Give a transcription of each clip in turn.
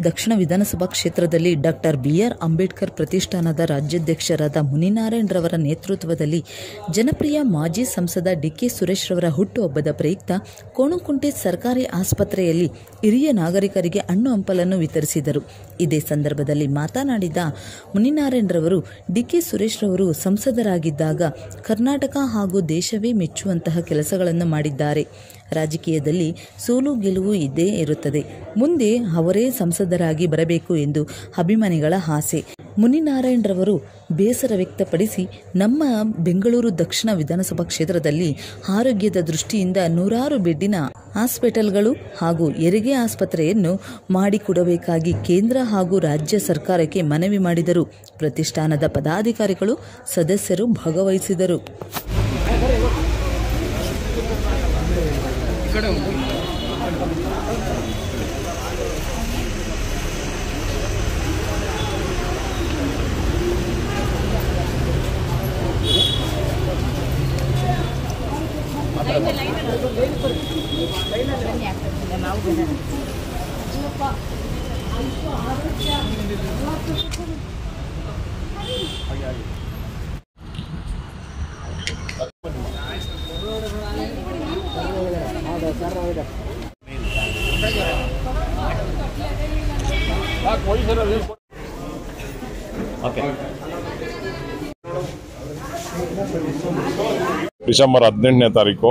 ದಕ್ಷಿಣ ವಿಧಾನಸಭಾ ಕ್ಷೇತ್ರದಲ್ಲಿ doctor B R. Ambedkar ಪ್ರತಿಷ್ಠಾನದ ರಾಜ್ಯಾಧ್ಯಕ್ಷರಾದ ಮುನಿನಾರಾಯಣರವರ ನೇತೃತ್ವದಲ್ಲಿ ಜನಪ್ರಿಯ ಮಾಜಿ ಸಂಸದ ಡಿ.ಕೆ. ಸುರೇಶ್ ರವರ ಹುಟ್ಟುಹಬ್ಬದ ಪ್ರಯುಕ್ತ ಕೋಣಂಕುಂಟೆ ಸರ್ಕಾರಿ ಆಸ್ಪತ್ರೆಯಲ್ಲಿ ಹಿರಿಯ ನಾಗರಿಕರಿಗೆ ಹಣ್ಣು ಹಂಪಲನ್ನು ವಿತರಿಸಿದರು. ಇದೇ ಸಂದರ್ಭದಲ್ಲಿ ಮಾತನಾಡಿದ ಮುನಿನಾರಾಯಣರವರು, ಡಿ.ಕೆ. ಸುರೇಶ್ ರವರು ಸಂಸದರಾಗಿದ್ದಾಗ ಕರ್ನಾಟಕ ಹಾಗೂ ದೇಶವೇ ಮೆಚ್ಚುವಂತಹ ಕೆಲಸಗಳನ್ನು ಮಾಡಿದ್ದಾರೆ. ರಾಜಕೀಯದಲ್ಲಿ ಸೋಲು ಗೆಲುವು ಇದ್ದೇ ಇರುತ್ತದೆ. ಮುಂದೆ ಅವರೇ ಸಂಸದರಾಗಿ ಬರಬೇಕು ಎಂದು ಅಭಿಮಾನಿಗಳ ಆಸೆ. ಮುನಿನಾರಾಯಣರವರು ಬೇಸರ ವ್ಯಕ್ತಪಡಿಸಿ, ನಮ್ಮ ಬೆಂಗಳೂರು ದಕ್ಷಿಣ ವಿಧಾನಸಭಾ ಕ್ಷೇತ್ರದಲ್ಲಿ ಆರೋಗ್ಯದ ದೃಷ್ಟಿಯಿಂದ 100 ಬೆಡ್ಡಿನ ಹಾಸ್ಪಿಟಲ್ಗಳು ಹಾಗೂ ಹೆರಿಗೆ ಆಸ್ಪತ್ರೆಯನ್ನು ಮಾಡಿಕೊಡಬೇಕಾಗಿ ಕೇಂದ್ರ ಹಾಗೂ ರಾಜ್ಯ ಸರ್ಕಾರಕ್ಕೆ ಮನವಿ ಮಾಡಿದರು. ಪ್ರತಿಷ್ಠಾನದ ಪದಾಧಿಕಾರಿಗಳು ಸದಸ್ಯರು ಭಾಗವಹಿಸಿದರು. ಡಿಸೆಂಬರ್ 18ನೇ ತಾರೀಕು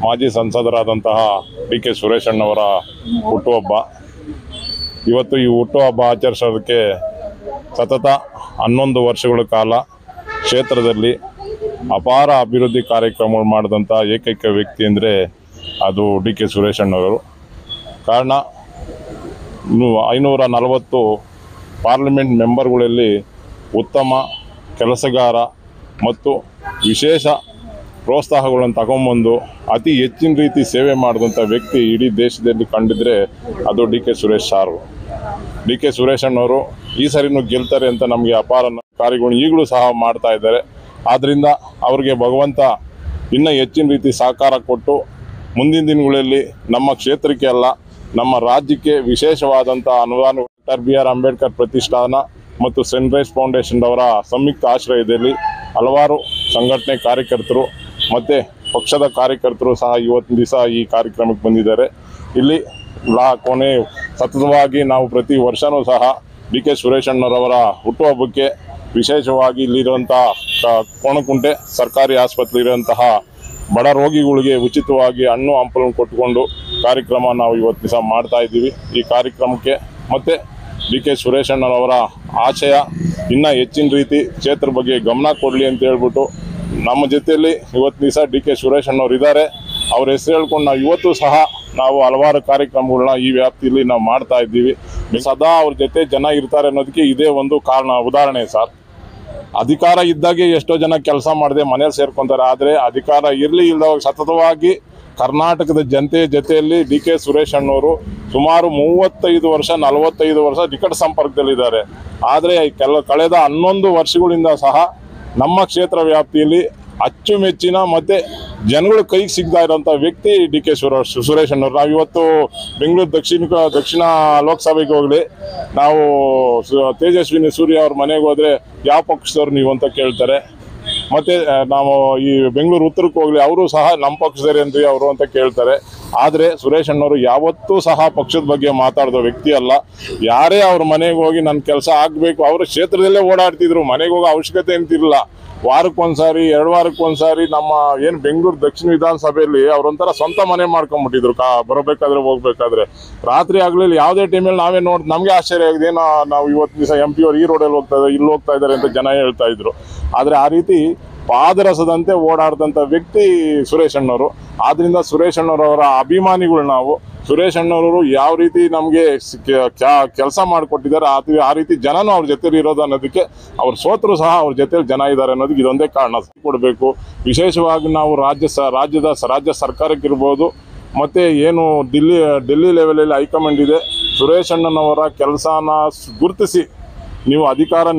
ಮಾಜಿ ಸಂಸದರಾದಂತಹ ಡಿ.ಕೆ. ಸುರೇಶ್ ಅಣ್ಣವರ ಹುಟ್ಟುಹಬ್ಬ. ಇವತ್ತು ಈ ಹುಟ್ಟುಹಬ್ಬ ಆಚರಿಸೋದಕ್ಕೆ ಸತತ 11 ವರ್ಷಗಳ ಕಾಲ ಕ್ಷೇತ್ರದಲ್ಲಿ ಅಪಾರ ಅಭಿವೃದ್ಧಿ ಕಾರ್ಯಕ್ರಮಗಳು ಮಾಡಿದಂಥ ಏಕೈಕ ವ್ಯಕ್ತಿ ಅಂದರೆ ಅದು ಡಿ.ಕೆ. ಸುರೇಶ್ ಅಣ್ಣವರು. ಕಾರಣ 540 ಪಾರ್ಲಿಮೆಂಟ್ ಮೆಂಬರ್ಗಳಲ್ಲಿ ಉತ್ತಮ ಕೆಲಸಗಾರ ಮತ್ತು ವಿಶೇಷ ಪ್ರೋತ್ಸಾಹಗಳನ್ನು ತಗೊಂಬಂದು ಅತಿ ಹೆಚ್ಚಿನ ರೀತಿ ಸೇವೆ ಮಾಡಿದಂಥ ವ್ಯಕ್ತಿ ಇಡೀ ದೇಶದಲ್ಲಿ ಕಂಡಿದ್ರೆ ಅದು ಡಿ.ಕೆ. ಸುರೇಶ್ ಸಾರು. ಡಿ.ಕೆ. ಸುರೇಶ್ ಅಣ್ಣವರು ಈ ಸರಿನೂ ಗೆಲ್ತಾರೆ ಅಂತ ನಮಗೆ ಅಪಾರ ಕಾರ್ಯಗಳು ಈಗಲೂ ಸಹ ಮಾಡ್ತಾ ಇದ್ದಾರೆ. ಆದ್ದರಿಂದ ಅವರಿಗೆ ಭಗವಂತ ಇನ್ನೂ ಹೆಚ್ಚಿನ ರೀತಿ ಸಹಕಾರ ಕೊಟ್ಟು ಮುಂದಿನ ದಿನಗಳಲ್ಲಿ ನಮ್ಮ ಕ್ಷೇತ್ರಕ್ಕೆ ಅಲ್ಲ ನಮ್ಮ ರಾಜ್ಯಕ್ಕೆ ವಿಶೇಷವಾದಂಥ ಅನುದಾನ ಡಾಕ್ಟರ್ ಬಿ.ಆರ್. ಅಂಬೇಡ್ಕರ್ ಪ್ರತಿಷ್ಠಾನ ಮತ್ತು ಸನ್ರೈಸ್ ಫೌಂಡೇಶನ್ ಅವರ ಸಂಯುಕ್ತ ಆಶ್ರಯದಲ್ಲಿ ಹಲವಾರು ಸಂಘಟನೆ ಕಾರ್ಯಕರ್ತರು ಮತ್ತು ಪಕ್ಷದ ಕಾರ್ಯಕರ್ತರು ಸಹ ಇವತ್ತಿನ ದಿವಸ ಈ ಕಾರ್ಯಕ್ರಮಕ್ಕೆ ಬಂದಿದ್ದಾರೆ. ಇಲ್ಲಿ ಕೊನೆ ಸತತವಾಗಿ ನಾವು ಪ್ರತಿ ವರ್ಷವೂ ಸಹ ಡಿ.ಕೆ. ಸುರೇಶ್ ಅಣ್ಣರವರ ಹುಟ್ಟುಹಬ್ಬಕ್ಕೆ ವಿಶೇಷವಾಗಿ ಇಲ್ಲಿರುವಂಥ ಕೋಣಂಕುಂಟೆ ಸರ್ಕಾರಿ ಆಸ್ಪತ್ರೆ ಇರುವಂತಹ ಬಡ ರೋಗಿಗಳಿಗೆ ಉಚಿತವಾಗಿ ಹಣ್ಣು ಹಂಪಲನ್ನು ಕೊಟ್ಟುಕೊಂಡು ಕಾರ್ಯಕ್ರಮ ನಾವು ಇವತ್ತು ದಿವಸ ಮಾಡ್ತಾ ಇದ್ದೀವಿ. ಈ ಕಾರ್ಯಕ್ರಮಕ್ಕೆ ಮತ್ತು ಡಿ.ಕೆ. ಸುರೇಶ್ ಅಣ್ಣರವರ ಆಶಯ ಇನ್ನೂ ಹೆಚ್ಚಿನ ರೀತಿ ಕ್ಷೇತ್ರ ಬಗ್ಗೆ ಗಮನ ಕೊಡಲಿ ಅಂತ ಹೇಳ್ಬಿಟ್ಟು ನಮ್ಮ ಜೊತೆಯಲ್ಲಿ ಇವತ್ತು ದಿವಸ ಡಿ.ಕೆ. ಸುರೇಶ್ ಅಣ್ಣವ್ರು ಇದ್ದಾರೆ. ಅವ್ರ ಹೆಸರು ಹೇಳ್ಕೊಂಡು ನಾವು ಇವತ್ತು ಸಹ ನಾವು ಹಲವಾರು ಕಾರ್ಯಕ್ರಮಗಳನ್ನ ಈ ವ್ಯಾಪ್ತಿಯಲ್ಲಿ ನಾವು ಮಾಡ್ತಾ ಇದ್ದೀವಿ. ಸದಾ ಅವ್ರ ಜೊತೆ ಜನ ಇರ್ತಾರೆ ಅನ್ನೋದಕ್ಕೆ ಇದೇ ಒಂದು ಕಾರಣ, ಉದಾಹರಣೆ ಸರ್. ಅಧಿಕಾರ ಇದ್ದಾಗೆ ಎಷ್ಟೋ ಜನ ಕೆಲಸ ಮಾಡದೆ ಮನೇಲಿ ಸೇರ್ಕೊಂತಾರೆ. ಆದರೆ ಅಧಿಕಾರ ಇರಲಿ ಇಲ್ಲದಾಗ ಸತತವಾಗಿ ಕರ್ನಾಟಕದ ಜನತೆಯ ಜೊತೆಯಲ್ಲಿ ಡಿ.ಕೆ. ಸುರೇಶ್ ಅಣ್ಣವರು ಸುಮಾರು 35 ವರ್ಷ 45 ವರ್ಷ ನಿಕಟ ಸಂಪರ್ಕದಲ್ಲಿದ್ದಾರೆ. ಆದರೆ ಕಳೆದ 11 ವರ್ಷಗಳಿಂದ ಸಹ ನಮ್ಮ ಕ್ಷೇತ್ರ ವ್ಯಾಪ್ತಿಯಲ್ಲಿ ಅಚ್ಚುಮೆಚ್ಚಿನ ಮತ್ತು ಜನಗಳು ಕೈಗೆ ಸಿಗ್ತಾ ಇರೋಂಥ ವ್ಯಕ್ತಿ ಡಿ.ಕೆ. ಸುರೇಶ್ ಅಣ್ಣವರು. ನಾವಿವತ್ತು ಬೆಂಗಳೂರು ದಕ್ಷಿಣ ಲೋಕಸಭೆಗೆ ಹೋಗಲಿ, ನಾವು ತೇಜಸ್ವಿನಿ ಸೂರ್ಯ ಅವ್ರ ಮನೆಗೆ ಹೋದರೆ ಯಾವ ಪಕ್ಷದವ್ರು ನೀವು ಅಂತ ಕೇಳ್ತಾರೆ. ಮತ್ತು ನಾವು ಈ ಬೆಂಗಳೂರು ಉತ್ತರಕ್ಕೆ ಹೋಗಲಿ, ಅವರು ಸಹ ನಮ್ಮ ಪಕ್ಷದವರೇ ಅಂದ್ರಿ ಅವರು ಅಂತ ಕೇಳ್ತಾರೆ. ಆದರೆ ಸುರೇಶ್ ಅಣ್ಣವರು ಯಾವತ್ತೂ ಸಹ ಪಕ್ಷದ ಬಗ್ಗೆ ಮಾತಾಡೋ ವ್ಯಕ್ತಿ ಅಲ್ಲ. ಯಾರೇ ಅವ್ರ ಮನೆಗೆ ಹೋಗಿ ನನ್ನ ಕೆಲಸ ಆಗಬೇಕು, ಅವ್ರ ಕ್ಷೇತ್ರದಲ್ಲೇ ಓಡಾಡ್ತಿದ್ರು, ಮನೆಗೆ ಹೋಗೋ ಅವಶ್ಯಕತೆ ಅಂತಿರಲಿಲ್ಲ. ವಾರಕ್ಕೊಂದ್ಸಾರಿ 2 ವಾರಕ್ಕೊಂದ್ಸಾರಿ ನಮ್ಮ ಏನು ಬೆಂಗಳೂರು ದಕ್ಷಿಣ ವಿಧಾನಸಭೆಯಲ್ಲಿ ಅವರೊಂಥರ ಸ್ವಂತ ಮನೆ ಮಾಡ್ಕೊಂಡ್ಬಿಟ್ಟಿದ್ರು. ಬರಬೇಕಾದ್ರೆ ಹೋಗ್ಬೇಕಾದ್ರೆ ರಾತ್ರಿ ಆಗಲಿಲ್ಲ, ಯಾವುದೇ ಟೈಮಲ್ಲಿ ನಾವೇ ನಮಗೆ ಆಶ್ಚರ್ಯ ಆಗಿದೆ, ನಾವು ಇವತ್ತು ದಿವಸ MP ಅವ್ರು ಈ ರೋಡಲ್ಲಿ ಹೋಗ್ತಾ ಇದ್ದಾರೆ, ಇಲ್ಲಿ ಹೋಗ್ತಾ ಇದ್ದಾರೆ ಅಂತ ಜನ ಹೇಳ್ತಾ ಇದ್ರು. ಆದರೆ ಆ ರೀತಿ ಪಾದರಸದಂತೆ ಓಡಾಡಿದಂಥ ವ್ಯಕ್ತಿ ಸುರೇಶ್ ಅಣ್ಣವರು. ಆದ್ದರಿಂದ ಸುರೇಶ್ ಅಣ್ಣವರವರ ಅಭಿಮಾನಿಗಳು ನಾವು. ಸುರೇಶ್ ಅಣ್ಣವರು ಯಾವ ರೀತಿ ನಮಗೆ ಕೆಲಸ ಮಾಡಿಕೊಟ್ಟಿದ್ದಾರೆ ಆ ರೀತಿ ಜನನೂ ಅವ್ರ ಜೊತೆಲಿ ಇರೋದು ಅನ್ನೋದಕ್ಕೆ, ಅವ್ರು ಸೋತರು ಸಹ ಅವ್ರ ಜೊತೆಲಿ ಜನ ಇದ್ದಾರೆ ಅನ್ನೋದಕ್ಕೆ ಇದೊಂದೇ ಕಾರಣ ಕೊಡಬೇಕು. ವಿಶೇಷವಾಗಿ ನಾವು ರಾಜ್ಯ ಸರ್ಕಾರಕ್ಕಿರ್ಬೋದು ಮತ್ತು ಏನು ಡೆಲ್ಲಿ ಲೆವೆಲಲ್ಲಿ ಹೈಕಮಾಂಡ್ ಇದೆ, ಸುರೇಶ್ ಅಣ್ಣನವರ ಕೆಲಸನ ಗುರುತಿಸಿ ನೀವು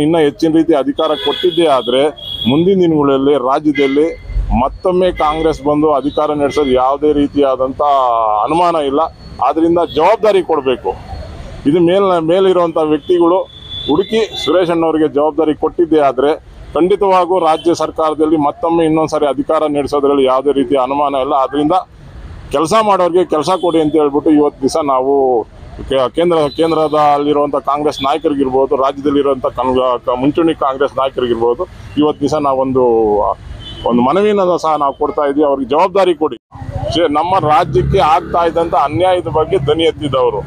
ಇನ್ನೂ ಹೆಚ್ಚಿನ ರೀತಿ ಅಧಿಕಾರ ಕೊಟ್ಟಿದ್ದೇ ಆದರೆ ಮುಂದಿನ ದಿನಗಳಲ್ಲಿ ರಾಜ್ಯದಲ್ಲಿ ಮತ್ತೊಮ್ಮೆ ಕಾಂಗ್ರೆಸ್ ಬಂದು ಅಧಿಕಾರ ನಡೆಸೋದು ಯಾವುದೇ ರೀತಿಯಾದಂಥ ಅನುಮಾನ ಇಲ್ಲ. ಆದ್ದರಿಂದ ಜವಾಬ್ದಾರಿ ಕೊಡಬೇಕು. ಇದು ಮೇಲಿರುವಂಥ ವ್ಯಕ್ತಿಗಳು ಹುಡುಕಿ ಸುರೇಶ್ ಅಣ್ಣವರಿಗೆ ಜವಾಬ್ದಾರಿ ಕೊಟ್ಟಿದ್ದೇ ಆದರೆ ಖಂಡಿತವಾಗೂ ರಾಜ್ಯ ಸರ್ಕಾರದಲ್ಲಿ ಮತ್ತೊಮ್ಮೆ ಇನ್ನೊಂದ್ಸರಿ ಅಧಿಕಾರ ನಡೆಸೋದ್ರಲ್ಲಿ ಯಾವುದೇ ರೀತಿಯ ಅನುಮಾನ ಇಲ್ಲ. ಆದ್ದರಿಂದ ಕೆಲಸ ಮಾಡೋರಿಗೆ ಕೆಲಸ ಕೊಡಿ ಅಂತ ಹೇಳ್ಬಿಟ್ಟು ಇವತ್ತು ದಿವಸ ನಾವು ಕೇಂದ್ರದಲ್ಲಿರುವಂಥ ಕಾಂಗ್ರೆಸ್ ನಾಯಕರಿಗಿರ್ಬೋದು, ರಾಜ್ಯದಲ್ಲಿರುವಂಥ ಮುಂಚೂಣಿ ಕಾಂಗ್ರೆಸ್ ನಾಯಕರಿಗಿರ್ಬೋದು, ಇವತ್ತು ದಿವಸ ನಾವೊಂದು ಮನವಿನ ಸಹ ನಾವು ಕೊಡ್ತಾ ಇದ್ದೀವಿ. ಅವ್ರಿಗೆ ಜವಾಬ್ದಾರಿ ಕೊಡಿ. ನಮ್ಮ ರಾಜ್ಯಕ್ಕೆ ಆಗ್ತಾ ಇದ್ದಂಥ ಅನ್ಯಾಯದ ಬಗ್ಗೆ ಧ್ವನಿ ಎತ್ತಿದ್ದವರು,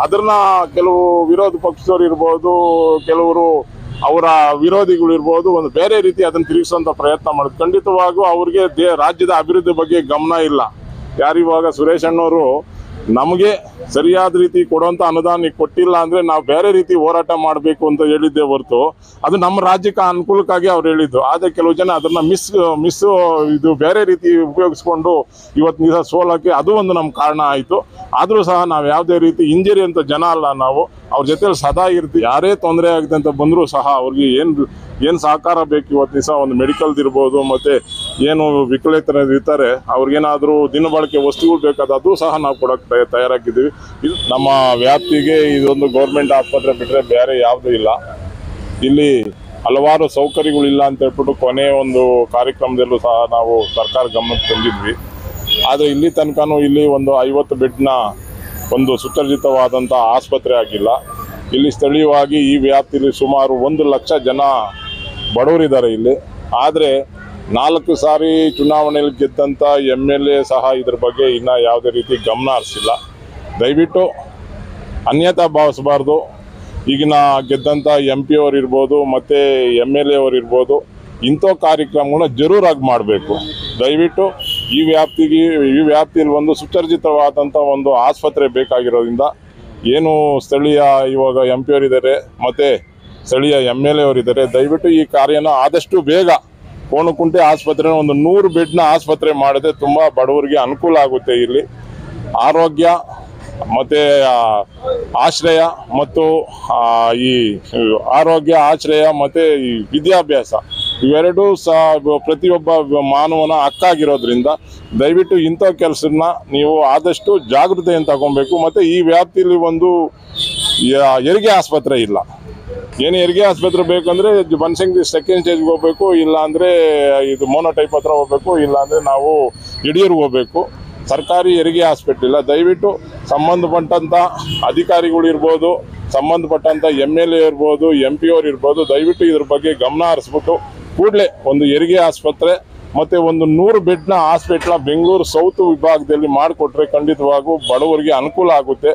ಅದನ್ನ ಕೆಲವು ವಿರೋಧ ಪಕ್ಷದವರು ಇರ್ಬೋದು, ಕೆಲವರು ಅವರ ವಿರೋಧಿಗಳು ಇರ್ಬೋದು, ಒಂದು ಬೇರೆ ರೀತಿ ಅದನ್ನು ತಿರುಗಿಸುವಂಥ ಪ್ರಯತ್ನ ಮಾಡೋದು. ಖಂಡಿತವಾಗೂ ಅವ್ರಿಗೆ ರಾಜ್ಯದ ಅಭಿವೃದ್ಧಿ ಬಗ್ಗೆ ಗಮನ ಇಲ್ಲ. ಯಾರಿವಾಗ ಸುರೇಶ್ ಅಣ್ಣವರು ನಮಗೆ ಸರಿಯಾದ ರೀತಿ ಕೊಡುವಂಥ ಅನುದಾನ ಕೊಟ್ಟಿಲ್ಲ ಅಂದರೆ ನಾವು ಬೇರೆ ರೀತಿ ಹೋರಾಟ ಮಾಡಬೇಕು ಅಂತ ಹೇಳಿದ್ದೇ ಹೊರತು ಅದು ನಮ್ಮ ರಾಜ್ಯಕ್ಕೆ ಅನುಕೂಲಕ್ಕಾಗಿ ಅವ್ರು ಹೇಳಿದ್ದು. ಆದರೆ ಕೆಲವು ಜನ ಅದನ್ನು ಇದು ಬೇರೆ ರೀತಿ ಉಪಯೋಗಿಸ್ಕೊಂಡು ಇವತ್ತು ದಿವಸ ಸೋಲಕ್ಕೆ ಅದು ಒಂದು ನಮ್ಮ ಕಾರಣ ಆಯಿತು. ಆದರೂ ಸಹ ನಾವು ಯಾವುದೇ ರೀತಿ ಇಂಜರಿ ಅಂತ ಜನ ಅಲ್ಲ, ನಾವು ಅವ್ರ ಜೊತೆಲಿ ಸದಾ ಇರ್ತೀವಿ. ಯಾರೇ ತೊಂದರೆ ಆಗಿದೆ ಅಂತ ಬಂದರೂ ಸಹ ಅವ್ರಿಗೆ ಏನು ಸಹಕಾರ ಬೇಕು, ಇವತ್ತು ದಿವಸ ಒಂದು ಮೆಡಿಕಲ್ದಿರ್ಬೋದು, ಮತ್ತು ಏನು ವಿಕಲೇತರು ಇರ್ತಾರೆ ಅವ್ರಿಗೇನಾದರೂ ದಿನಬಳಕೆ ವಸ್ತುಗಳು ಬೇಕಾದ ಅದು ಸಹ ನಾವು ಕೊಡೋಕ್ಕೆ ತಯಾರಾಗಿದ್ದೀವಿ. ಇದು ನಮ್ಮ ವ್ಯಾಪ್ತಿಗೆ ಇದೊಂದು ಗೌರ್ಮೆಂಟ್ ಆಸ್ಪತ್ರೆ ಬಿಟ್ಟರೆ ಬೇರೆ ಯಾವುದೂ ಇಲ್ಲ. ಇಲ್ಲಿ ಹಲವಾರು ಸೌಕರ್ಯಗಳಿಲ್ಲ ಅಂತ ಹೇಳ್ಬಿಟ್ಟು ಕೊನೆಯ ಒಂದು ಕಾರ್ಯಕ್ರಮದಲ್ಲೂ ಸಹ ನಾವು ಸರ್ಕಾರ ಗಮನಕ್ಕೆ ತಂದಿದ್ವಿ. ಆದರೆ ಇಲ್ಲಿ ತನಕನೂ ಇಲ್ಲಿ ಒಂದು 50 ಬೆಡ್ನ ಒಂದು ಸುಸಜ್ಜಿತವಾದಂಥ ಆಸ್ಪತ್ರೆ ಆಗಿಲ್ಲ. ಇಲ್ಲಿ ಸ್ಥಳೀಯವಾಗಿ ಈ ವ್ಯಾಪ್ತಿಯಲ್ಲಿ ಸುಮಾರು 1 ಲಕ್ಷ ಜನ ಬಡವರಿದ್ದಾರೆ ಇಲ್ಲಿ. ಆದರೆ 4 ಸಾರಿ ಚುನಾವಣೆಯಲ್ಲಿ ಗೆದ್ದಂಥ MLA ಸಹ ಇದ್ರ ಬಗ್ಗೆ ಇನ್ನೂ ಯಾವುದೇ ರೀತಿ ಗಮನ ಹರಿಸಿಲ್ಲ. ದಯವಿಟ್ಟು ಅನ್ಯತಾ ಭಾವಿಸಬಾರ್ದು. ಈಗಿನ ಗೆದ್ದಂಥ MP ಅವರಿರ್ಬೋದು ಮತ್ತು MLA ಅವರಿರ್ಬೋದು, ಇಂಥ ಕಾರ್ಯಕ್ರಮಗಳನ್ನ ಜರೂರಾಗಿ ಮಾಡಬೇಕು. ದಯವಿಟ್ಟು ಈ ವ್ಯಾಪ್ತಿಯಲ್ಲಿ ಒಂದು ಸುಸಜ್ಜಿತವಾದಂಥ ಒಂದು ಆಸ್ಪತ್ರೆ ಬೇಕಾಗಿರೋದ್ರಿಂದ ಏನು ಸ್ಥಳೀಯ ಇವಾಗ MP ಅವರಿದ್ದಾರೆ ಮತ್ತು ಸ್ಥಳೀಯ MLA ಅವರಿದ್ದಾರೆ, ದಯವಿಟ್ಟು ಈ ಕಾರ್ಯನ ಆದಷ್ಟು ಬೇಗ ಕೋಣಕುಂಟೆ ಆಸ್ಪತ್ರೆನ ಒಂದು 100 ಬೆಡ್ನ ಆಸ್ಪತ್ರೆ ಮಾಡಿದ್ರೆ ತುಂಬ ಬಡವರಿಗೆ ಅನುಕೂಲ ಆಗುತ್ತೆ. ಇಲ್ಲಿ ಆರೋಗ್ಯ ಮತ್ತು ಆಶ್ರಯ ಮತ್ತು ಈ ಆರೋಗ್ಯ ಆಶ್ರಯ ಮತ್ತು ಈ ವಿದ್ಯಾಭ್ಯಾಸ ಇವೆರಡೂ ಸಹ ಪ್ರತಿಯೊಬ್ಬ ಮಾನವನ ಹಕ್ಕಾಗಿರೋದ್ರಿಂದ ದಯವಿಟ್ಟು ಇಂಥ ಕೆಲಸನ ನೀವು ಆದಷ್ಟು ಜಾಗೃತೆಯನ್ನು ತಗೊಬೇಕು. ಮತ್ತು ಈ ವ್ಯಾಪ್ತಿಯಲ್ಲಿ ಒಂದು ಹೆರಿಗೆ ಆಸ್ಪತ್ರೆ ಇಲ್ಲ. ಏನು ಹೆರಿಗೆ ಆಸ್ಪತ್ರೆ ಬೇಕಂದರೆ ಬನಶಂಕರಿ ಸೆಕೆಂಡ್ ಸ್ಟೇಜ್ಗೆ ಹೋಗಬೇಕು, ಇಲ್ಲಾಂದರೆ ಇದು ಮೋನೋಟೈಪ್ ಹತ್ರ ಹೋಗಬೇಕು, ಇಲ್ಲಾಂದರೆ ನಾವು ಯಡಿಯೂರಿಗೆ ಹೋಗಬೇಕು. ಸರ್ಕಾರಿ ಹೆರಿಗೆ ಹಾಸ್ಪಿಟ್ಲ್ ಇಲ್ಲ. ದಯವಿಟ್ಟು ಸಂಬಂಧಪಟ್ಟಂಥ ಅಧಿಕಾರಿಗಳಿರ್ಬೋದು, ಸಂಬಂಧಪಟ್ಟಂಥ MLA ಇರ್ಬೋದು, MP ಅವ್ರು ಇರ್ಬೋದು, ದಯವಿಟ್ಟು ಇದ್ರ ಬಗ್ಗೆ ಗಮನ ಹರಿಸ್ಬಿಟ್ಟು ಕೂಡಲೇ ಒಂದು ಹೆರಿಗೆ ಆಸ್ಪತ್ರೆ ಮತ್ತು ಒಂದು 100 ಬೆಡ್ನ ಹಾಸ್ಪಿಟ್ಲ ಬೆಂಗಳೂರು ಸೌತ್ ವಿಭಾಗದಲ್ಲಿ ಮಾಡಿಕೊಟ್ರೆ ಖಂಡಿತವಾಗೂ ಬಡವರಿಗೆ ಅನುಕೂಲ ಆಗುತ್ತೆ.